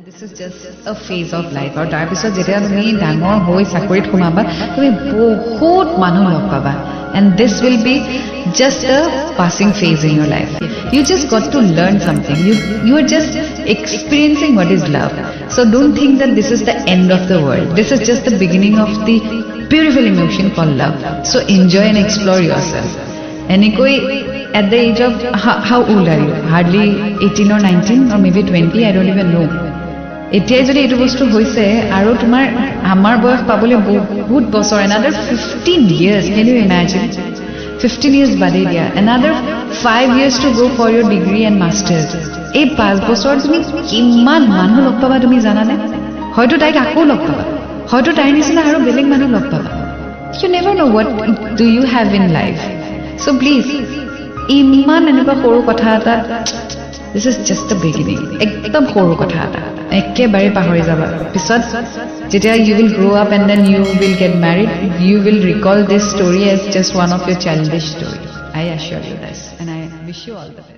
This is just a phase of life. Or তাৰ পিছত যেতিয়া তুমি ডাঙৰ হৈ চাকৰিত সোমাবা তুমি বহুত মানুহ লগ পাবা and this will be just a passing phase in your life. You just got to learn something. You are just experiencing what is love. So don't think that this is the end of the world. This is just the beginning of the beautiful emotion called love. So enjoy and explore yourself. Enikoi at the age of how old are you? Hardly 18 or 19 or maybe 20, I don't even know. এতিয়াই যদি এইটো বস্তু হৈছে আৰু তোমাৰ আমাৰ বয়স পাবলৈ বহুত বছৰ another 15 years, can you imagine? 15 years বাদে দিয়া, another 5 years to go for your degree and masters. এই 5 বছৰ তুমি কিমান মানুহ লগ পাবা তুমি জানানে? হয়তো তাইক আকৌ লগ পাবা, হয়তো তাইৰ নিচিনা আৰু বেলেগ মানুহ লগ পাবা. You never know what do you have in life. So please, ইমান এনেকুৱা সৰু কথা এটা, this is just the beginning. একদম সৰু কথা এটা একেবাৰে পাহৰি যাবা. পিছত যেতিয়া you will grow up and then you will get married, you will recall this story as just one of your childish stories. I assure you this and I wish you all the best.